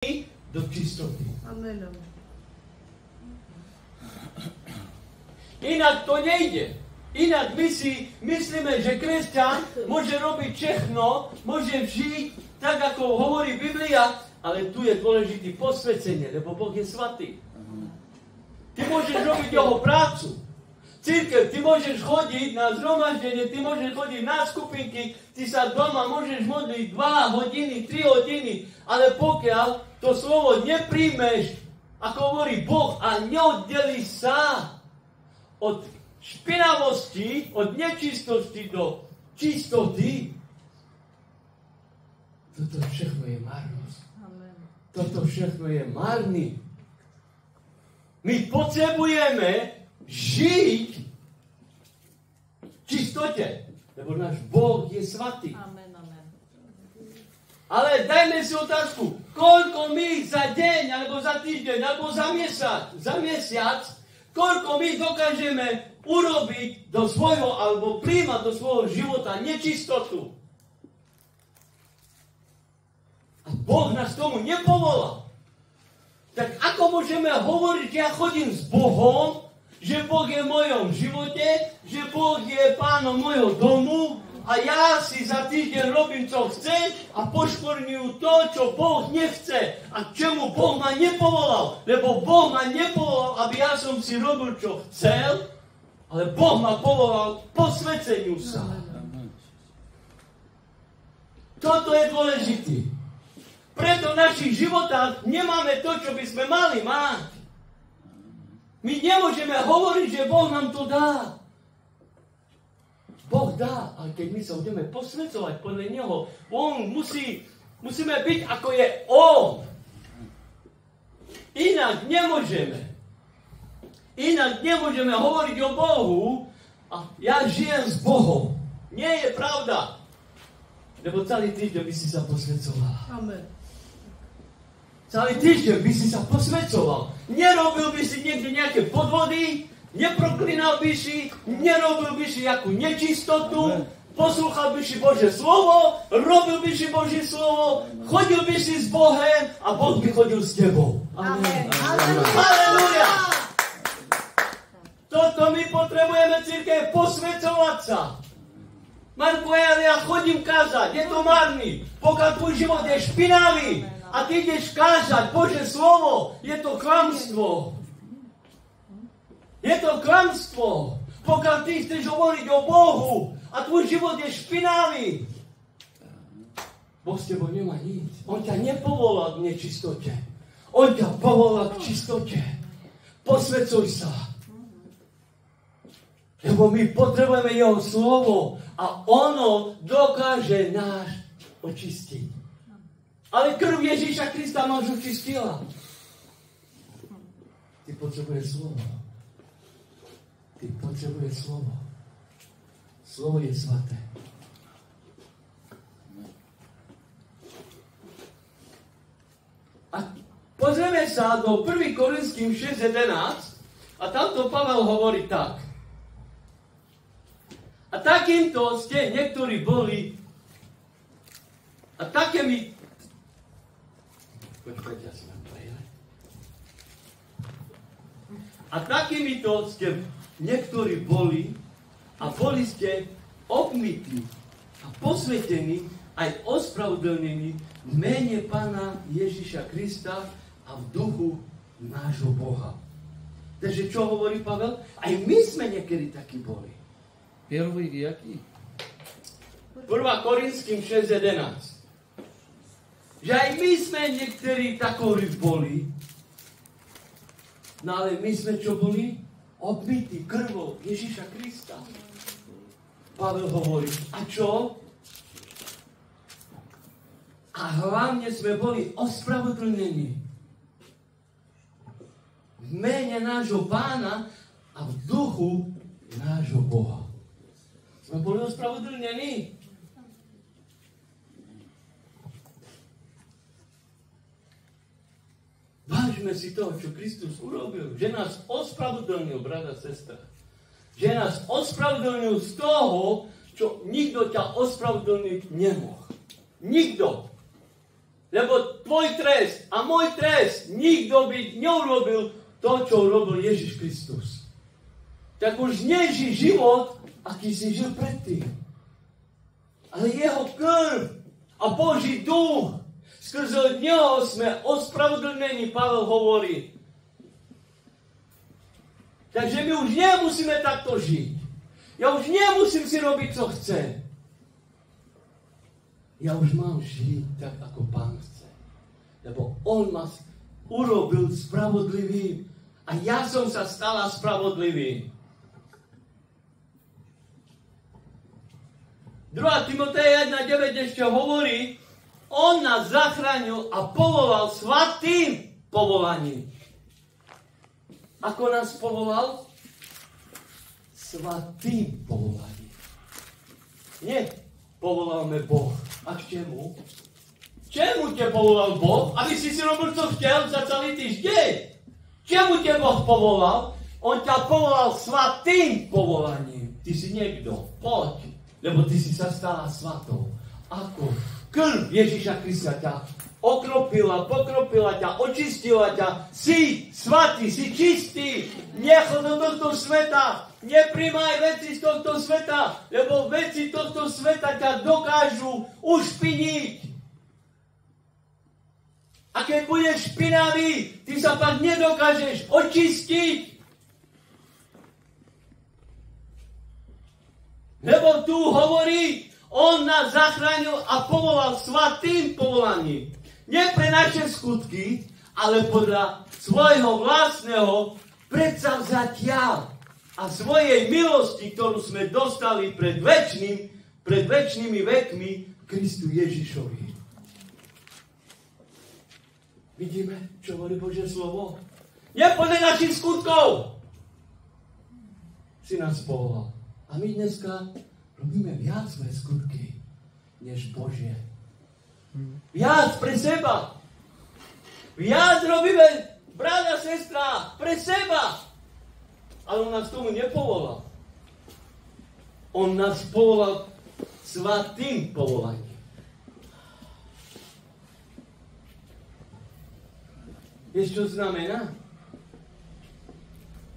do čistoty. Amen. Inak to nejde. Inak my si myslíme, že kresťan môže robiť všechno, môže žiť tak, ako hovorí Biblia, ale tu je dôležitý posväcenie, lebo Boh je svatý. Ty môžeš robiť jeho prácu. Cirkev, ty môžeš chodiť na zhromaždenie, ty môžeš chodiť na skupinky, ty sa doma môžeš modliť 2 hodiny, 3 hodiny, ale pokiaľ to slovo nepríjmeš, ako hovorí Boh, a neoddelíš sa od špinavosti, od nečistosti do čistoty, toto všechno je marnosť. Amen. Toto všechno je marný. My potrebujeme žiť v čistote, lebo náš Boh je svatý. Amen, amen. Ale dajme si otázku, koľko my za deň, alebo za týždeň, alebo za mesiac, koľko my dokážeme urobiť do svojho, alebo príjmať do svojho života nečistotu. A Boh nás tomu nepovolal. Tak ako môžeme hovoriť, že ja chodím s Bohom, že Boh je v mojom živote, že Boh je pánom mojho domu a ja si za týždeň robím, čo chcem a poškvrňujú to, čo Boh nechce a čemu Boh ma nepovolal. Lebo Boh ma nepovolal, aby ja som si robil, čo chcel, ale Boh ma povolal posväceniu sa. Toto je dôležité. Preto v našich životách nemáme to, čo by sme mali mať. My nemôžeme hovoriť, že Boh nám to dá. Boh dá, ale keď my sa budeme posväcovať podľa Neho, musíme byť ako je On. Inak nemôžeme hovoriť o Bohu a ja žijem s Bohom. Nie je pravda. Lebo celý týždeň by si sa posväcoval. Amen. Celý týždeň by si sa posväcoval. Nerobil by si niekde nejaké podvody, neproklinal by si, nerobil by si nejakú nečistotu, poslúchal by si Božie slovo, robil by si Božie slovo, chodil by si s Bohem a Boh by chodil s tebou. Amen. Halelúja! Toto my potrebujeme, cirkev, posväcovať sa. Marko, ja chodím kázať, je to marný. Pokiaľ tvoj život je špinavý, a ty ideš kázať Božie slovo, je to klamstvo. Je to klamstvo. Pokiaľ ty chceš hovoriť o Bohu a tvoj život je špinavý, Boh s tebou nemá nič. On ťa nepovolal k nečistote. On ťa povolal k čistote. Posväcuj sa. Lebo my potrebujeme jeho slovo a ono dokáže nás očistiť. Ale krv Ježíša Krista ma už očistila. Ty potrebuješ slovo. Ty potrebuješ slovo. Slovo je svaté. A pozrieme sa do 1. Korinským 6.11 a tamto Pavel hovorí tak. A takýmto ste niektorí boli a takými a takýmito ste niektorí boli a boli ste obmytí a posvätení aj ospravedlnení v mene Pána Ježíša Krista a v duchu nášho Boha. Takže čo hovorí Pavel? Aj my sme niekedy takí boli. Первый jaký? 1. Korinským 6.11. Že aj my sme niektorí takoví boli, no ale my sme čo boli? Obmytí krvou Ježíša Krista. Pavel hovorí, a čo? A hlavne sme boli ospravedlnení v mene nášho Pána a v duchu nášho Boha. Sme boli ospravedlnení. Vážme si toho, čo Kristus urobil. Že nás ospravedlnil, brat a sestra. Že nás ospravedlnil z toho, čo nikto ťa ospravedlniť nemohol. Nikto. Lebo tvoj trest a môj trest, nikto by neurobil to, čo urobil Ježiš Kristus. Tak už nežij život, aký si žil predtým. Ale jeho krv a Boží duch, skrze neho sme ospravedlnení, Pavel hovorí. Takže my už nemusíme takto žiť. Ja už nemusím si robiť, čo chcem. Ja už mám žiť tak, ako Pán chce. Lebo on ma urobil spravodlivým. A ja som sa stala spravodlivým. 2. Timoteja 1.9 ešte hovorí, on nás zachránil a povolal svatým povolaním. Ako nás povolal? Svatým povolaním. Nie, povoláme Boh. A k čemu? Čemu ťa povolal Boh? Aby si robil, čo chcel za celý týždeň. Čemu ťa Boh povolal? On ťa povolal svatým povolaním. Ty si niekto. Poď. Lebo ty si sa stala svatou. Ako? Krv Ježiša Krista ťa okropila, pokropila ťa, očistila ťa. Si svatý, si čistý. Nechod do tohto sveta. Nepríjmaj veci z tohto sveta, lebo veci tohto sveta ťa dokážu ušpiniť. A keď budeš špinavý, ty sa pak nedokážeš očistiť. Lebo tu hovorí, on nás zachránil a povolal svatým povolaním. Nie pre naše skutky, ale podľa svojho vlastného predsavzatia a svojej milosti, ktorú sme dostali pred večnými vekmi Kristu Ježišovi. Vidíme, čo hovorí Božie slovo? Nie podľa našich skutkov si nás povolal. A my dneska robíme viac pre skutky, než Božie. Viac pre seba. Viac robíme, brat a sestra, pre seba. Ale on nás tomu nepovolal. On nás povolal svatým povolaním. Vieš, čo znamená?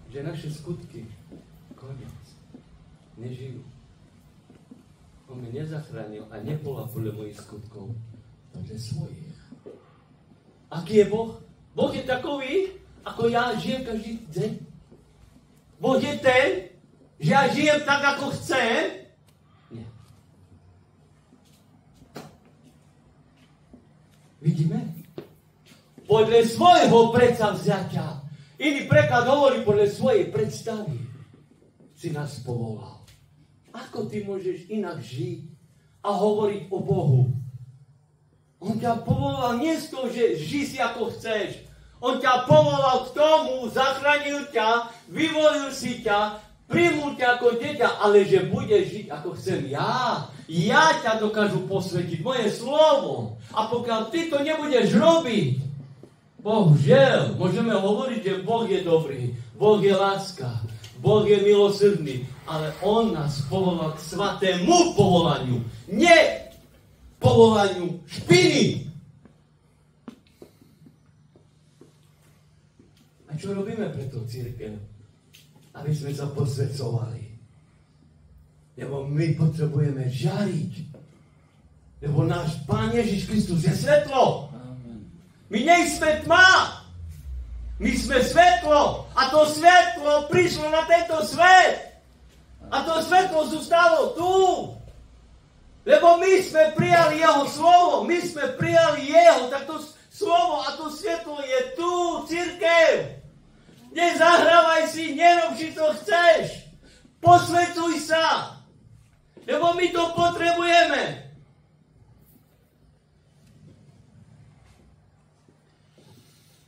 Že naše skutky koniec nežijú. On mi nezachránil a nepovolal podľa mojich skutkov, podľa svojich. Aký je Boh? Boh je takový, ako ja žijem každý deň. Boh je ten, že ja žijem tak, ako chcem. Nie. Vidíme? Podľa svojho predsavzatia. Iný preklad hovorí podľa svojej predstavy. Si nás povolal. Ako ty môžeš inak žiť a hovoriť o Bohu? On ťa povolal nie z toho, že žij si ako chceš. On ťa povolal k tomu, zachránil ťa, vyvolil si ťa, prijmul ťa ako dieťa, ale že budeš žiť ako chcem ja. Ja ťa dokážu posvetiť, moje slovo. A pokiaľ ty to nebudeš robiť, bohužiaľ, môžeme hovoriť, že Boh je dobrý, Boh je láska, Boh je milosrdný, ale on nás povolal k svatému povolaniu, nie povolaniu špiny. A čo robíme pre to cirkev? Aby sme sa posvedzovali. Lebo my potrebujeme žariť. Lebo náš Pán Ježiš Kristus je svetlo. My nie sme tma. My sme svetlo. A to svetlo prišlo na tento svet. A to svetlo zostalo tu. Lebo my sme prijali jeho slovo. My sme prijali jeho. Tak to slovo a to svetlo je tu. Cirkev. Nezahrávaj si, nerob si, čo chceš. Posvedcuj sa. Lebo my to potrebujeme.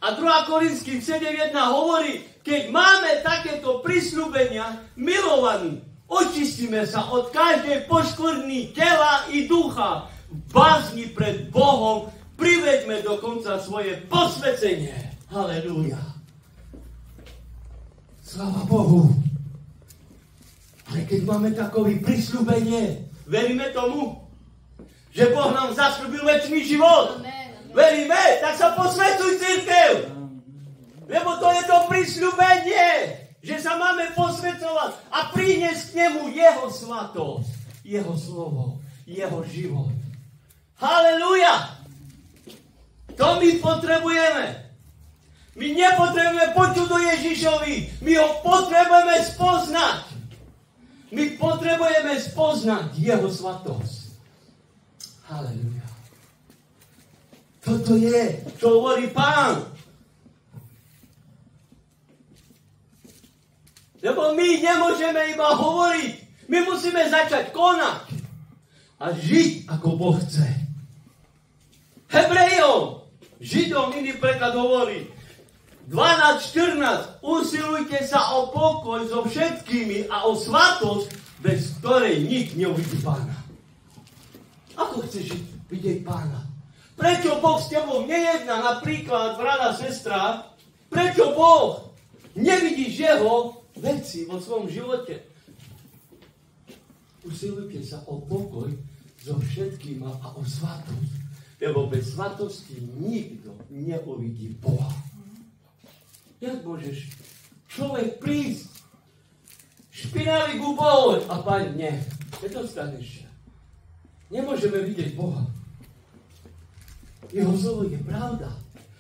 A 2. Korinským 7.1 hovorí, keď máme takéto prisľúbenia, milovaní, očistíme sa od každej poškvrny tela i ducha. V bázni pred Bohom priveďme do konca svoje posväcenie. Halelúja. Sláva Bohu. Ale keď máme takové prisľúbenie, veríme tomu, že Boh nám zasľúbil večný život. Amen. Veríme? Tak sa posväcuj, cirkev! Lebo to je to prisľúbenie, že sa máme posväcovať a priniesť k nemu jeho svatosť, jeho slovo, jeho život. Halelúja! To my potrebujeme. My nepotrebujeme počuť o Ježišovi. My ho potrebujeme spoznať. My potrebujeme spoznať jeho svatosť. Halelúja. Toto je, čo hovorí Pán. Lebo my nemôžeme iba hovoriť. My musíme začať konať. A žiť, ako Boh chce. Hebrejom, Židom iný preklad hovorí 12:14. Usilujte sa o pokoj so všetkými a o svatosť, bez ktorej nik neuvidí Pána. Ako chceš vidieť Pána? Prečo Boh s tebou nejedná, napríklad, brada, sestra? Prečo Boh nevidíš jeho veci vo svojom živote? Usilujte sa o pokoj so všetkým a o svatosť. Lebo bez svatosti nikto neuvidí Boha. Jak môžeš človek prísť špinavý ku Bohu a Pán, nie, nedostaneš sa. Nemôžeme vidieť Boha. Jeho slovo je pravda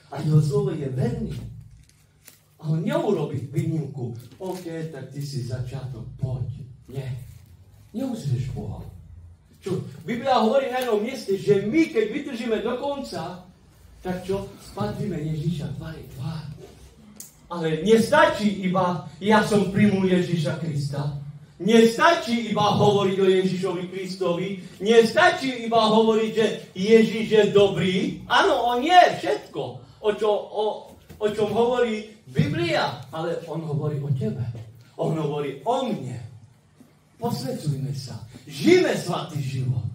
a jeho slovo je verný. A on neurobí výnimku. OK, tak ty si začiatok, poď. Nie, neuzrieš Boha. Čo? Biblia hovorí na jednom mieste, že my, keď vydržíme do konca, tak čo? Spadíme Ježíša tvári tvár. Ale nestačí iba, ja som primul Ježíša Krista. Nestačí iba hovoriť o Ježíšovi Kristovi. Nestačí iba hovoriť, že Ježíš je dobrý. Áno, on je všetko, o čom hovorí Biblia. Ale on hovorí o tebe. On hovorí o mne. Posvedzujme sa. Žijme svatý život.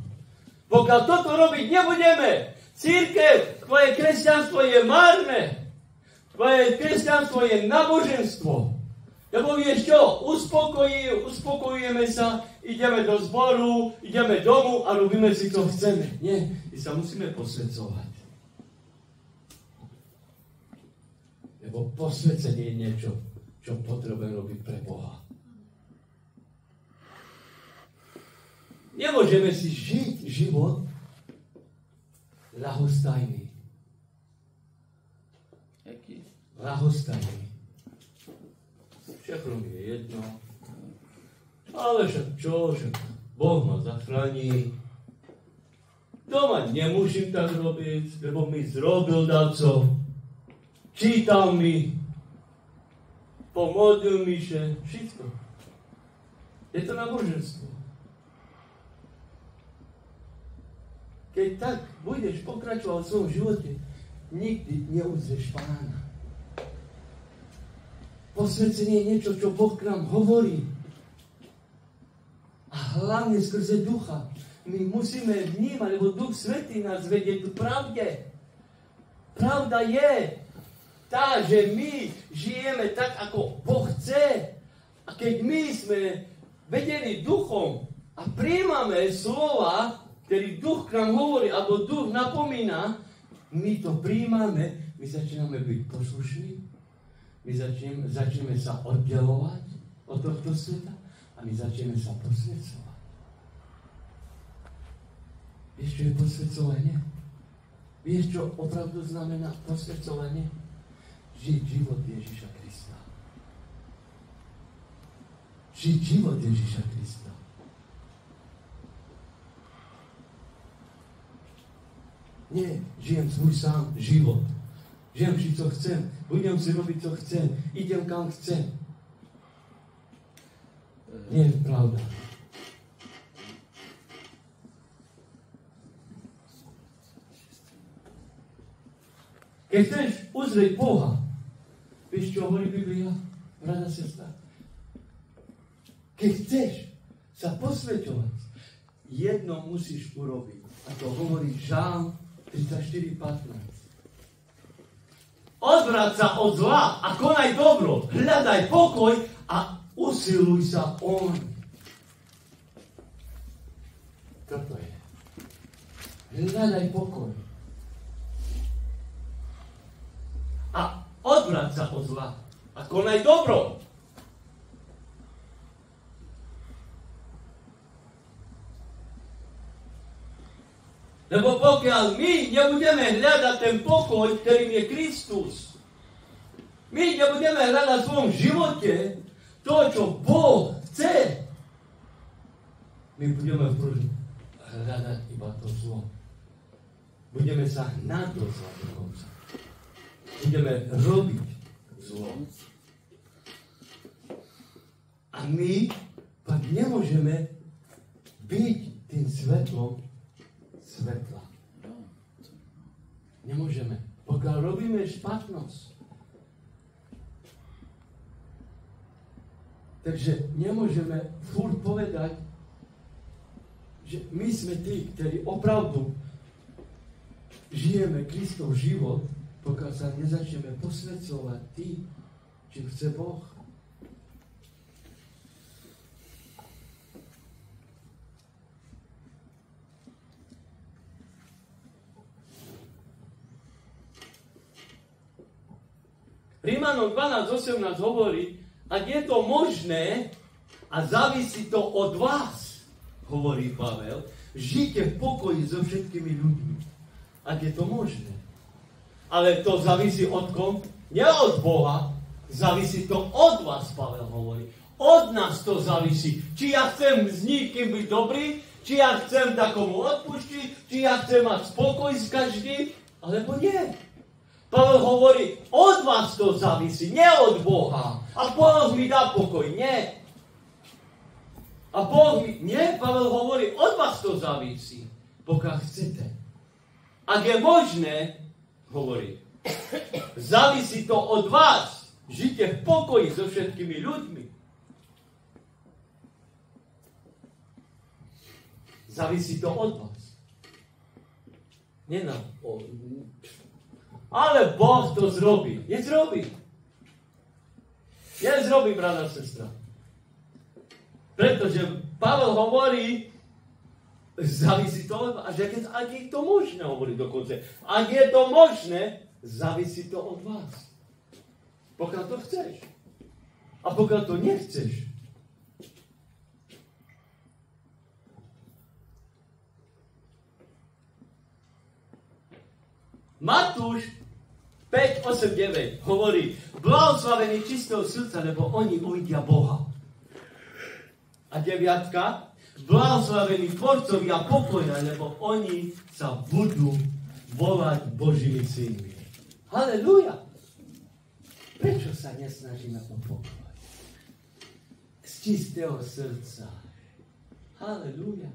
Pokiaľ toto robiť nebudeme, cirkev, tvoje kresťanstvo je márne. Tvoje kresťanstvo je náboženstvo. Lebo vieš čo? Uspokojujeme sa, ideme do zboru, ideme domu a robíme si, čo chceme. Nie, my sa musíme posvedzovať. Lebo posvedzenie je niečo, čo potrebujeme robiť pre Boha. Nemôžeme si žiť život ľahostajný. Jaký? Ľahostajný. Všechno mi je jedno. Ale však čo? Však Boh ma zachráni. Doma nemusím tak robiť, lebo mi zrobil daco. Čítal mi. Pomodlil mi še. Všetko. Je to náboženstvo. Keď tak budeš pokračovať v svojom živote, nikdy neuzrieš Pána. Posvedcenie je niečo, čo Boh k nám hovorí. A hlavne skrze ducha. My musíme vnímať, lebo Duch Svätý nás vedie k pravde. Pravda je tá, že my žijeme tak, ako Boh chce. A keď my sme vedení duchom a prijímame slova, ktorý duch k nám hovorí, alebo duch napomína, my to prijímame, my začíname byť poslušní, my začneme sa oddelovať od tohto sveta a my začneme sa posvedcovať. Vieš, čo je posvedcovanie? Vieš, čo opravdu znamená posvedcovanie? Žiť život Ježíša Krista. Žiť život Ježíša Krista. Nie, žijem svoj sám život. Žijem si, co chcem. Budem si robiť, co chcem. Idem, kam chcem. Nie je pravda. Keď chceš uzrieť Boha, vieš, čo hovorí Biblia? Brada, sestra. Keď chceš sa posväťovať, jedno musíš urobiť. A to hovorí Žalm 34:15. Odvráť sa od zla a konaj dobro. Hľadaj pokoj a usiluj sa oň. Toto je. Hľadaj pokoj. a odvrať sa od zla a konaj dobro. Lebo pokiaľ my nebudeme hľadať ten pokoj, ktorým je Kristus, my nebudeme hľadať v svojom živote to, čo Boh chce, my budeme hľadať iba to zlo. Budeme sa hnať do zla dokonca. Budeme robiť zlo. A my pak nemôžeme byť tým svetlom svetla. Nemôžeme. Pokiaľ robíme špatnosť. Takže nemôžeme furt povedať, že my sme tí, ktorí opravdu žijeme Kristov život, pokiaľ sa nezačneme posvedcovať tým, čím chce Boh. Rímanom 12:18 hovorí, ak je to možné a závisí to od vás, hovorí Pavel, žite v pokoji so všetkými ľuďmi. Ak je to možné. Ale to závisí od kom? Nie od Boha. Závisí to od vás, Pavel hovorí. Od nás to závisí. Či ja chcem s niekým byť dobrý, či ja chcem takomu odpustiť, či ja chcem mať spokoj s každým, alebo nie. Pavel hovorí, od vás to závisí, nie od Boha. A Boh mi dá pokoj, nie. A Boh mi, nie, Pavel hovorí, od vás to závisí, pokiaľ chcete. Ak je možné, hovorí, závisí to od vás, žite v pokoji so všetkými ľuďmi. Závisí to od vás. Nie na... Ale Boh to zrobí. Nezrobí. Nezrobí, brata a sestra. Pretože Pavel hovorí, závisí to od vás. Ak je to možné, hovorí dokonce. Ak je to možné, závisí to od vás. Pokiaľ to chceš. A pokiaľ to nechceš. Matúš 5:8-9 hovorí, blahoslavení čistého srdca, lebo oni uvidia Boha. A 9, blahoslavení tvorcovia pokoja, lebo oni sa budú volať Božími synmi. Halelúja! Prečo sa nesnažíme o pokoj? Z čistého srdca. Halelúja!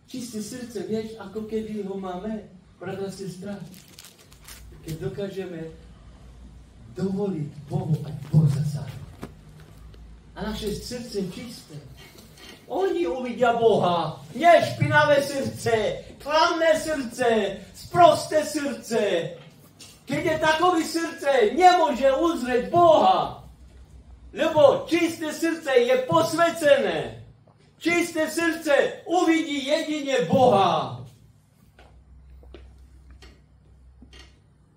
Čisté srdce, vieš, ako kedy ho máme, brata, sestra? Keď dokážeme dovoliť Bohu, ať Boh zasáhne. A naše srdce čisté. Oni uvidia Boha. Nie špinavé srdce, klamné srdce, sprosté srdce. Keď je takové srdce, nemôže uzrieť Boha. Lebo čisté srdce je posväcené. Čisté srdce uvidí jedine Boha.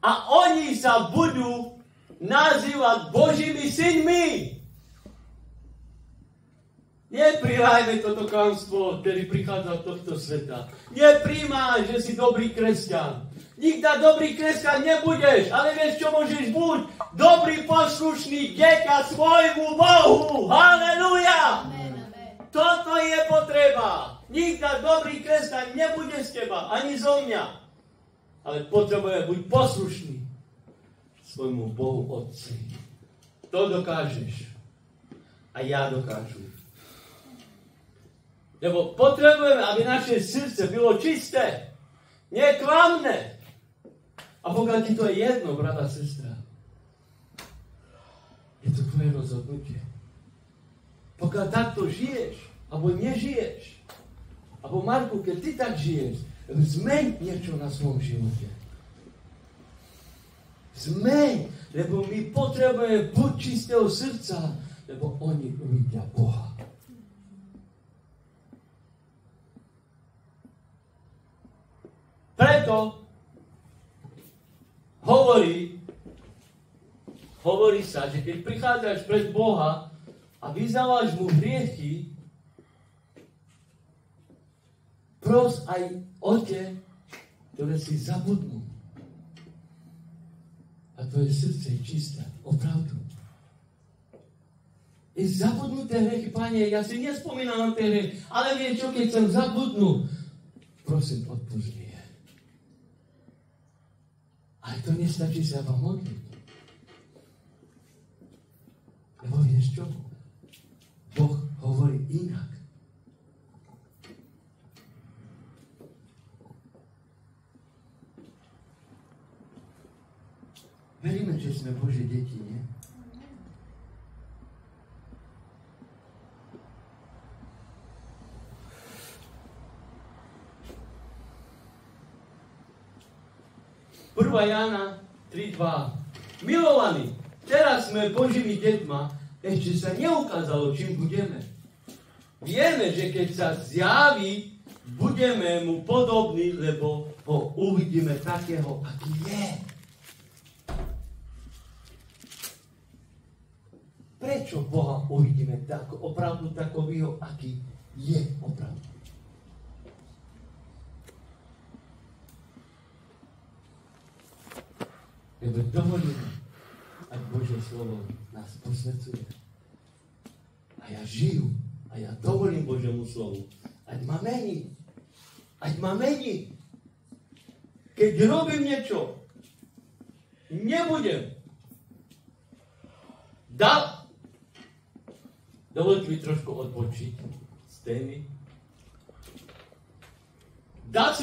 A oni sa budú nazývať Božími synmi. Neprijajme toto klamstvo, ktoré prichádza z tohto sveta. Nepríjmaj, že si dobrý kresťan. Nikdy dobrý kresťan nebudeš, ale vieš, čo môžeš buď? Dobrý poslušný dieťa svojmu Bohu. Halelúja! Toto je potreba. Nikdy dobrý kresťan nebude z teba, ani zo mňa. Ale potrebujeme byť poslušný svojmu Bohu Otci. To dokážeš. A ja dokážu. Lebo potrebujeme, aby naše srdce bylo čisté. Neklamné. A pokiaľ ti to je jedno, brata, sestra, je to tvoje rozhodnutie. Pokiaľ takto žiješ, alebo nežiješ, alebo Marku, keď ty tak žiješ, zmeň niečo na svojom živote. Zmeň, lebo my potrebujeme buď čistého srdca, lebo oni uvidia Boha. Preto hovorí hovorí sa, že keď prichádzaš pred Boha a vyznávaš mu hriechy, pros aj o tie, ktoré si zabudnú. A tvoje srdce je čisté, opravdu. I zabudnuté hriechy, Pane, ja si nespomínam na tie hriechy, ale vieš čo, keď som zabudnú, prosím, odpusť mi je. Ale to nestačí sa vám modliť. Lebo vieš čo? Boh hovorí inak. Veríme, že sme Božie deti, nie? Prvá Jána 3:2. Milovaní, teraz sme Božími deťma, ešte sa neukázalo, čím budeme. Vieme, že keď sa zjaví, budeme mu podobní, lebo ho uvidíme takého, aký je. Prečo Boha uvidíme opravdu takového, aký je opravdu? Lebo dovolíme, ak Božie slovo nás posvedzuje. A ja žijú, a ja dovolím Božiemu slovu, ať ma mení. Ať ma mení. Keď robím niečo, nebudem. Dovolte mi trošku odpočiť z témy. Dala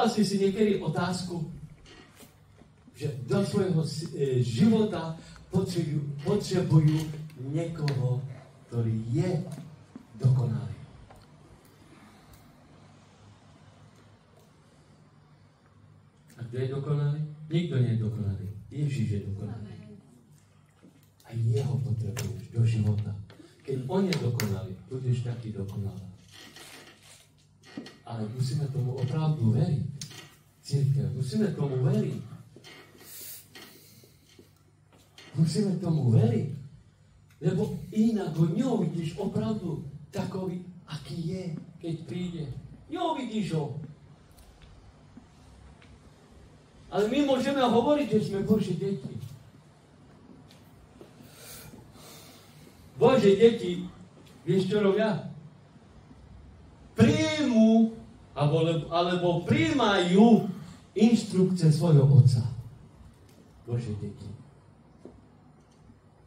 si niekedy otázku, že do svojho života potrebujú niekoho, ktorý je dokonalý. A kto je dokonalý? Nikto nie je dokonalý. Ježiš je dokonalý. A jeho potrebuješ do života. Keď on je dokonalý, budeš taký dokonalý. Ale musíme tomu opravdu veriť. Cirkev, musíme tomu veriť. Musíme tomu veriť. Lebo inak ho neuvidíš opravdu takový, aký je, keď príde. Neuvidíš ho. Ale my môžeme hovoriť, že sme Božie deti. Božie deti, vieš čo robia? Príjmu, alebo príjmajú inštrukcie svojho otca. Božie deti.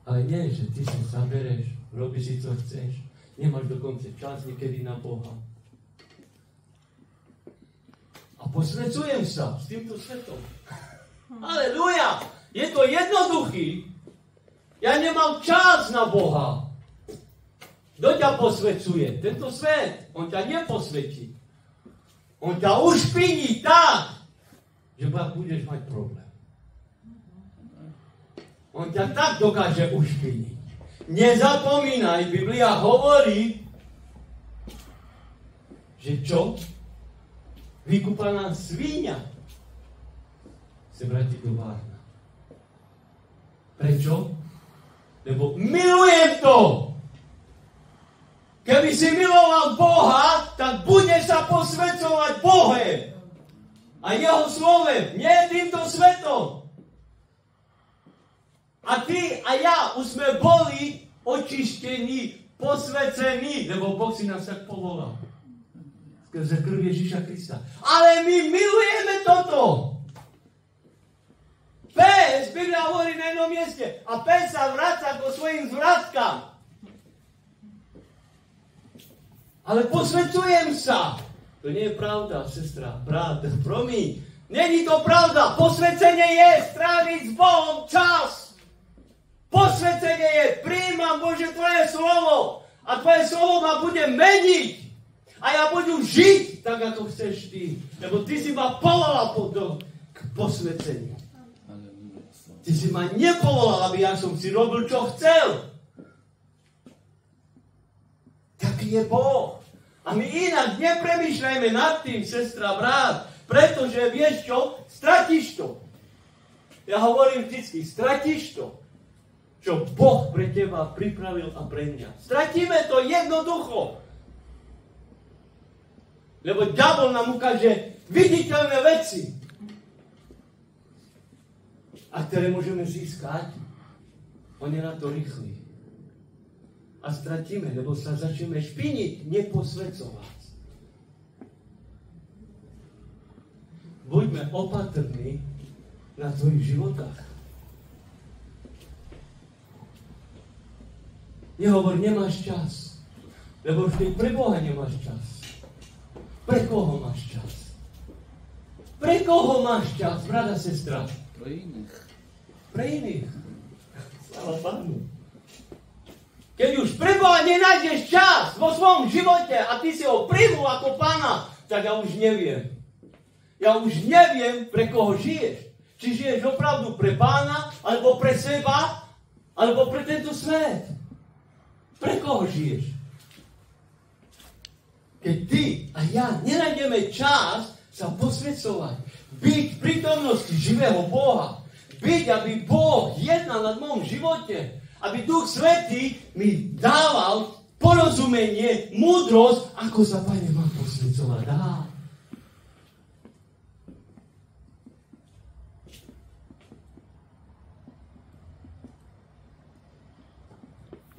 Ale nie, že ty sa zabereš, robíš si, čo chceš, nemáš dokonca čas niekedy na Boha. A posvedcujem sa s týmto svetom. Aleluja! Je to jednoduchý. Ja nemám čas na Boha. Kto ťa posvedcuje? Tento svet. On ťa neposvedčí. On ťa ušpiní tak, že budeš mať problém. On ťa tak dokáže ušpiniť. Nezapomínaj, Biblia hovorí, že čo? Vykúpaná svíňa se vráti do várna. Prečo? Lebo milujem to. Keby si miloval Boha, tak budeš sa posvedcovať Bohe a jeho slovem, nie týmto svetom. A ty a ja už sme boli očištení, posvedcení, lebo Boh si nás tak povolal. Skrze krv Ježíša Krista. Ale my milujeme toto. Pes, Biblia hovorí na jednom mieste, a pes sa vracia ko svojim zvratkám. Ale posvedcujem sa. To nie je pravda, sestra, brat, promiň. Není to pravda. Posvedcenie je stráviť s Bohom čas. Posvedcenie je, prijímam Bože tvoje slovo. A tvoje slovo ma bude meniť. A ja budem žiť tak, ako chceš ty. Lebo ty si ma povolal k posvedceniu. Ty si ma nepovolal, aby ja som si robil, čo chcel. Taký je Boh. A my inak nepremýšľajme nad tým, sestra, brat, pretože vieš čo? Stratíš to. Ja hovorím vždycky, stratíš to. čo Boh pre teba pripravil a pre mňa. Stratíme to jednoducho. Lebo diabol nám ukáže viditeľné veci, a ktoré môžeme získať. On je na to rýchly. A stratíme, lebo sa začneme špiniť, neposvedcovať. Buďme opatrní na tvojich životách. Nehovor, nemáš čas. Lebo vždy pre Boha nemáš čas. Pre koho máš čas? Pre koho máš čas, brada, sestra? Pro iných. Pre iných. Sláva Pánu. Keď už pre Boha nenájdeš čas vo svojom živote a ty si ho prijmul ako Pána, tak ja už neviem. Ja už neviem, pre koho žiješ. Či žiješ opravdu pre Pána, alebo pre seba, alebo pre tento svet. Pre koho žiješ? Keď ty a ja nenájdeme čas sa posvedcovať, byť v prítomnosti živého Boha, byť, aby Boh jednal nad môjom živote, aby Duch Svätý mi dával porozumenie, múdrosť, ako sa, Pane, mám posvedcovať. Dá.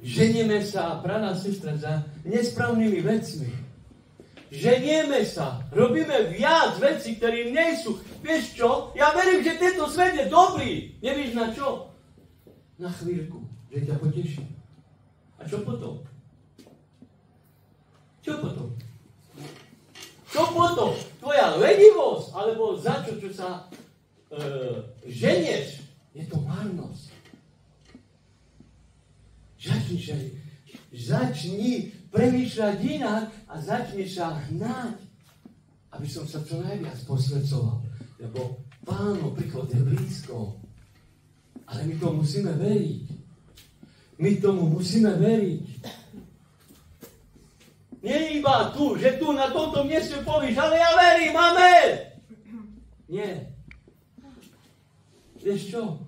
Ženieme sa, brada, sestra, za nesprávnymi vecmi. Ženieme sa, robíme viac vecí, ktoré nie sú. Vieš čo? Ja verím, že tento svet je dobrý. Nevíš na čo? Na chvíľku, že ťa poteší. A čo potom? Čo potom? Čo potom? Tvoja lenivosť, alebo za čo sa ženieš, je to marnosť. Začni premýšľať inak a začni sa hnať, aby som sa čo najviac posvedcoval. Lebo Pánov príchod je blízko. Ale my tomu musíme veriť. My tomu musíme veriť. Nie iba tu, že tu na tomto mieste povíš, ale ja verím, amen. Nie. Vieš čo?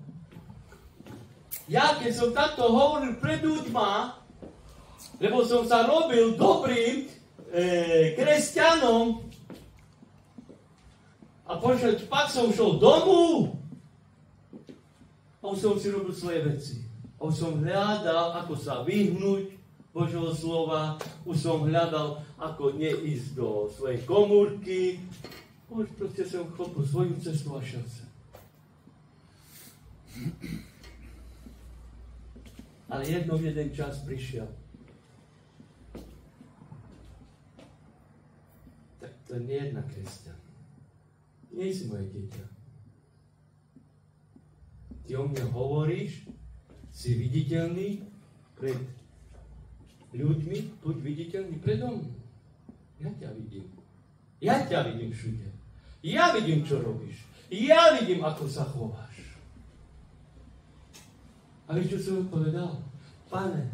Ja, keď som takto hovoril pred ľuďma, lebo som sa robil dobrým kresťanom a pak som šol domu a už som si robil svoje veci. A už som hľadal, ako sa vyhnúť Božieho slova, už som hľadal, ako neísť do svojej komórky. Už proste som chopil svoju cestu a šiel sa. Ale jeden čas prišiel. Tak to nie je jedna kresťan. Nie si moje dieťa. Ty o mne hovoríš, si viditeľný pred ľuďmi, buď viditeľný predo mnou. Ja ťa vidím. Ja ťa vidím všude. Ja vidím, čo robíš. Ja vidím, ako sa chováš. A vieš, čo som povedal? Pane,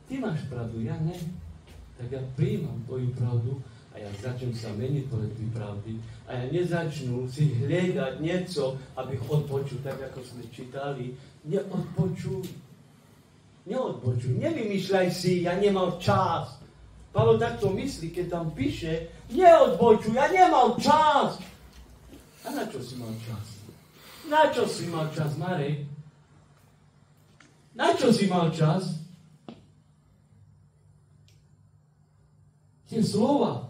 ty máš pravdu, ja ne. Tak ja prijímam tvoju pravdu a ja začnem sa meniť podľa tvojej pravdy a ja nezačnú si hľadať niečo, abych odpočul, tak ako sme čítali. Neodpočuj. Nevymýšľaj si, ja nemal čas. Pavel takto myslí, keď tam píše, neodpočuj, ja nemal čas. A na čo si mal čas? Na čo si mal čas, Marek? Na čo si mal čas? Tie slova,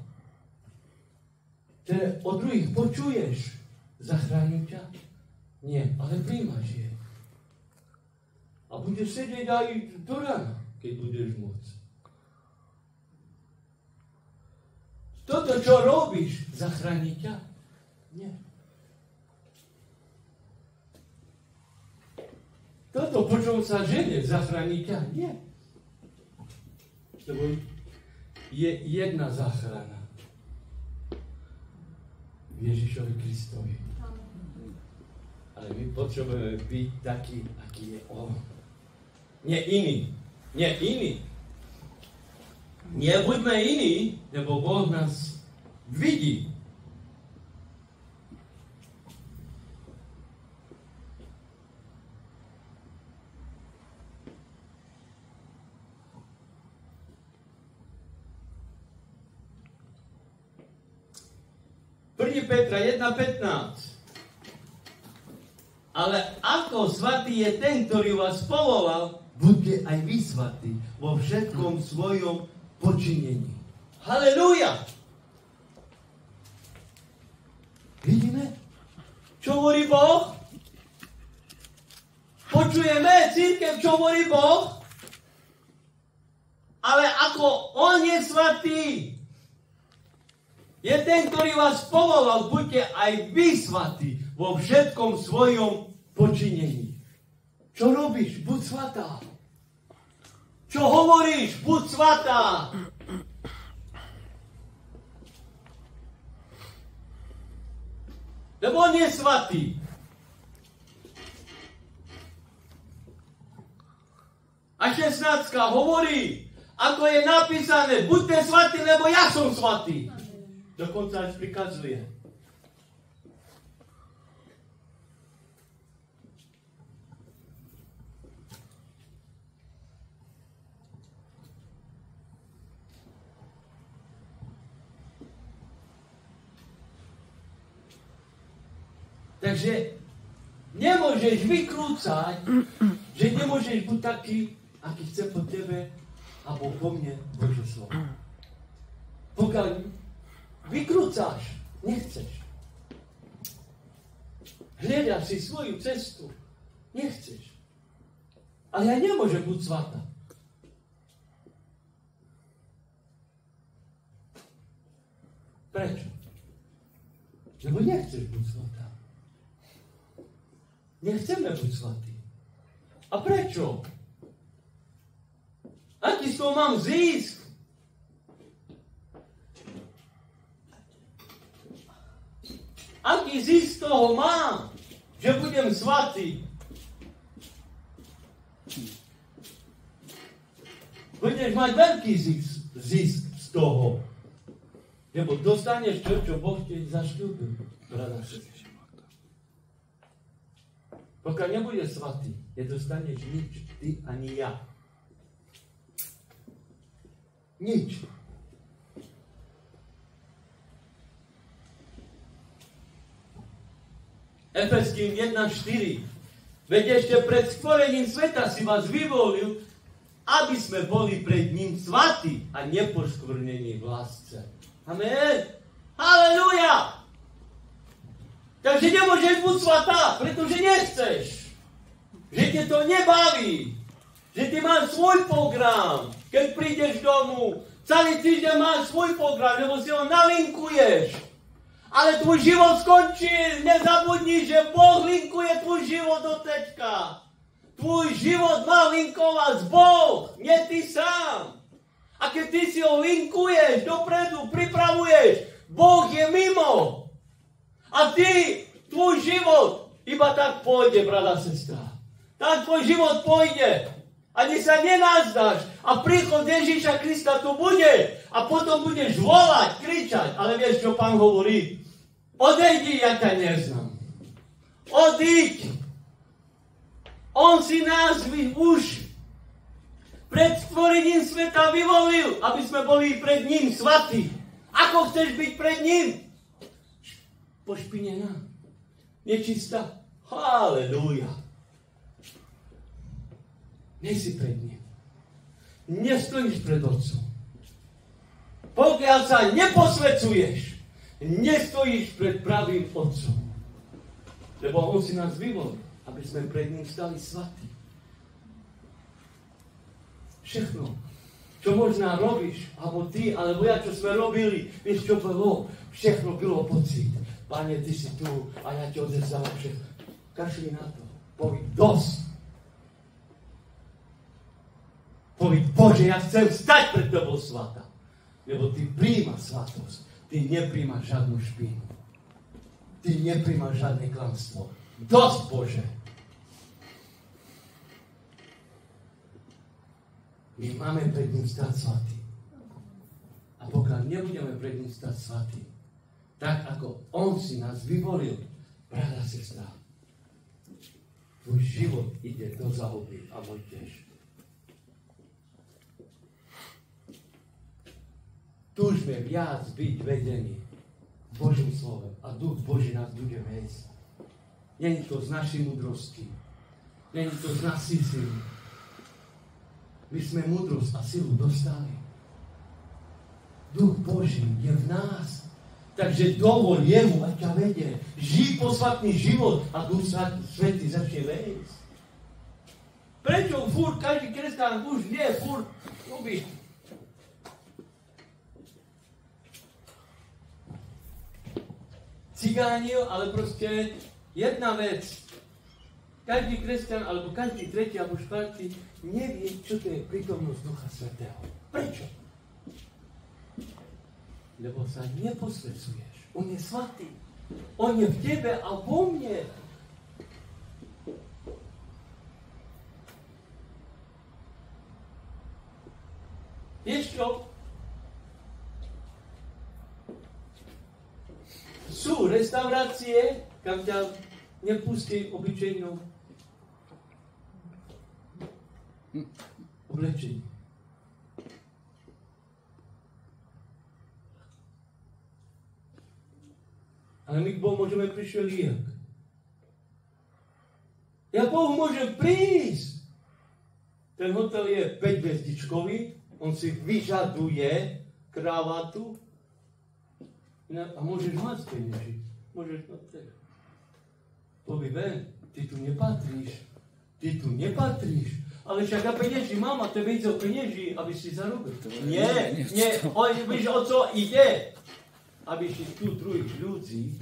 ktoré od druhých počuješ, zachráňujú ťa? Nie, ale príjmaš je. A budeš sedieť aj do rána, keď budeš môcť. Toto, čo robíš, zachráni ťa? Nie. Toto, po čom sa ženie, zachráni ťa? Nie. Lebo je jedna záchrana. Ježišovi Kristovi. Ale my potrebujeme byť taký, aký je on. Nie iný. Nie iný. Nebuďme iní, lebo Boh nás vidí. 1. Petra 1.15. Ale ako svatý je ten, ktorý vás povolal, buďte aj vy svatí vo všetkom svojom počinení. Halelúja! Vidíme? Čo hovorí Boh? Počujeme cirkev, čo hovorí Boh? Ale ako On je svatý, je ten, ktorý vás povolal, buďte aj vy svatí vo všetkom svojom počinení. Čo robíš? Buď svatá. Čo hovoríš? Buď svatá. Lebo On je svatý. A 16 hovorí, ako je napísané, buďte svatí, lebo ja som svatý. Dokonca až prikazuje. Takže nemôžeš vykrúcať, že nemôžeš byť taký, aký chce po tebe, alebo po mne Božie slovo. Pokiaľ vykrúcáš, nechceš. Hľadaš si svoju cestu, nechceš. Ale ja nemôžem byť svatá. Prečo? Lebo nechceš byť svatá. Nechceme byť svatí. A prečo? Aký z toho mám zisk? Aký zisk z toho mám, že budem svatý? Budeš mať veľký zisk z toho. Lebo dostaneš to, čo Boh ti zašľúbil. Brada, pokiaľ nebudeš svatý, nedostaneš nič, ty ani ja. Nič. Efeským 1.4. Veď ešte pred stvorením sveta si vás vyvolil, aby sme boli pred ním svatí a nepoškvrnení v lásce. Amen. Halelúja! Takže nemôžeš byť svatá, pretože nechceš. Že ťa to nebaví. Že ty máš svoj program. Keď prídeš domu, celý týždeň máš svoj program, lebo si ho nalinkuješ. Ale tvoj život skončil. Nezabudni, že Boh linkuje tvoj život do tečka. Tvoj život má linkovať Boh, nie ty sám. A keď ty si ho linkuješ dopredu, pripravuješ, Boh je mimo. A ty, tvoj život, iba tak pôjde, brada, sestra. Tak tvoj život pôjde. Ani sa nenazdáš. A príchod Ježíša Krista tu bude. A potom budeš volať, kričať. Ale vieš, čo Pán hovorí? Odejdi, ja ťa neznám. Odíď. On si nás už pred stvorením sveta vyvolil, aby sme boli pred ním svatí. Ako chceš byť pred ním? Pošpinená, nečistá. Halelúja. Nesi pred ním. Nestojíš pred Otcom. Pokiaľ sa neposvecuješ, nestojíš pred pravým Otcom. Lebo On si nás vyvolil, aby sme pred ním stali svatí. Všetko, čo možná robíš, alebo ty, alebo ja, čo sme robili, vieš, čo bolo? Všechno bylo pocit. Pane, ty si tu a ja ti odevzdávam všetko. Kašli na to. Povíď, dosť. Povíď, Bože, ja chcem stať pred tebou svatá. Lebo ty prijímaš svatosť. Ty nepríjmaš žiadnu špínu. Ty nepríjmaš žiadne klamstvo. Dosť, Bože. My máme pred ním stať svatý. A pokiaľ nebudeme pred ním stať svatý, tak ako on si nás vyvolil, brada, sestra, tvoj život ide do zahuby a môj tiež. Túžme viac byť vedení Božím slovom a Duch Boží nás bude viesť. Není to z našej múdrosti. Není to z našej sily. My sme múdrosť a silu dostali. Duch Boží je v nás. Takže dovol jemu, ať ťa vedie. Žij posvätný život a Duch Svätý začne viesť. Prečo furt každý kresťan už nie furt robí? Cigánio, ale proste jedna vec. Každý kresťan, alebo každý tretí, alebo štvrtý nevie, čo to je prítomnosť Ducha Svätého. Prečo? Lebo sa neposvedzuješ. On je svatý. On je v tebe a vo mne. Vieš čo? Sú restaurácie, kam ťa nepustí obyčejnou oblečení. Ale my k Bohu môžeme prišiel jak? Ja k Bohu môžem prísť. Ten hotel je 5-hviezdičkový, on si vyžaduje kravatu a môžeš mať peniaži. Môžeš mať tak. Povie, ven, ty tu nepatríš. Ty tu nepatríš. Ale však ja peniaži mám a tebe ide o peniaži, aby si zarobil. Nie. Víš, o co ide? Aby si tu druhých ľudí,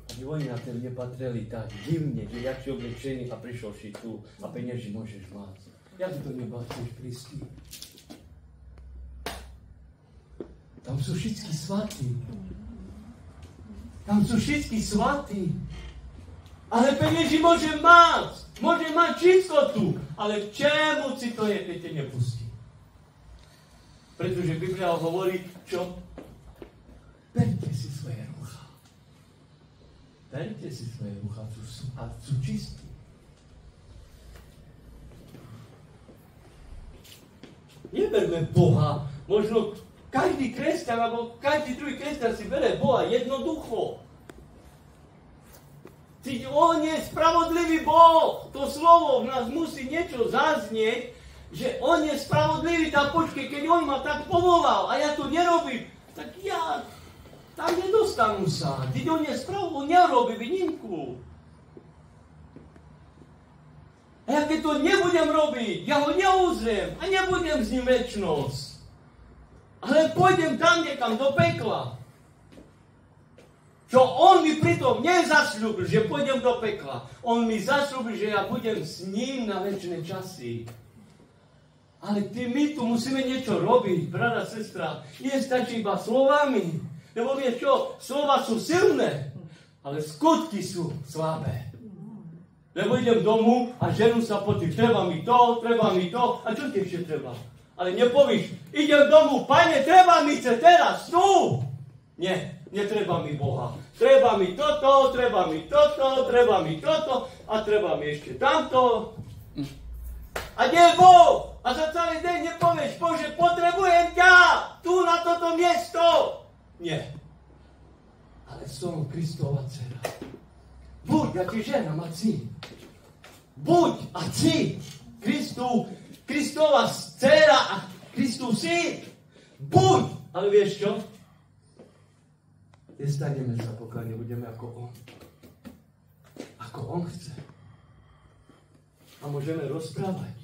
aby oni na tebe nepatreli tak divne, že jak si oblečený a prišiel si tu a peniaži môžeš mať. Jak to nebáčeš prísť? Tam sú všetky svatí. Tam sú všetky svatí. Ale peniaži môžem mať. Môžem mať čistotu. Ale čemu si to je, keď te nepustí? Pretože Biblia hovorí, čo? Berte si svoje rucha. Berte si svoje rucha a sú čistí. Neberme Boha. Možno každý kresťan, alebo každý druhý kresťan si berie Boha jednoducho. On je spravodlivý Boh. To slovo v nás musí niečo zaznieť, že on je spravodlivý. Tá počkej, keď on ma tak povolal a ja to nerobím, tak ja tam nedostanú sa. Keď on je spravodlivý, on nerobí výnimku. A ja keď to nebudem robiť, ja ho neuzriem a nebudem s ním večnosť. Ale pôjdem tam niekam do pekla. Čo on mi pritom nezasľúbil, že pôjdem do pekla. On mi zasľúbil, že ja budem s ním na večné časy. Ale my tu musíme niečo robiť, brada, sestra. Nestačí iba slovami. Lebo vieš čo, slova sú silné, ale skutky sú slabé. Lebo idem domu a ženu sa potým, treba mi to, a čo ti ešte treba? Ale nepovíš, idem domu, Pane, treba mi ce teraz, tu! Nie, netreba mi Boha. Treba mi toto, treba mi toto a treba mi ešte tamto. A kde je Boh? A za celý deň nepovieš, Bože, potrebujem ťa tu na toto miesto. Nie. Ale som Kristova dcera. Buď, ja ti ženám a syn. Buď a syn. Kristova dcera a Kristov syn. Buď. Ale vieš čo? Nestaneme sa, pokiaľ nebudeme ako on. Ako on chce. A môžeme rozprávať.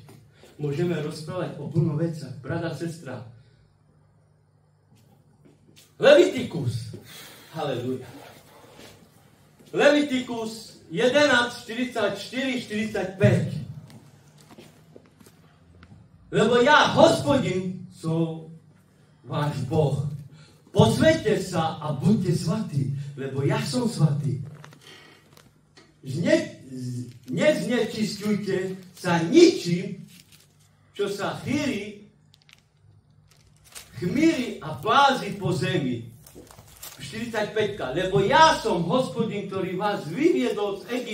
Môžeme rozprávať o plno vecach. Brada, sestra. Levitikus. Halelúja. Levitikus 11, 44, 45. Lebo ja, Hospodin, som váš Boh. Posväťte sa a buďte svatí, lebo ja som svatý. Neznečisťujte sa ničím, čo sa chmíri a plází po zemi. 45. Lebo ja som Hospodin, ktorý vás vyviedol z Egypta.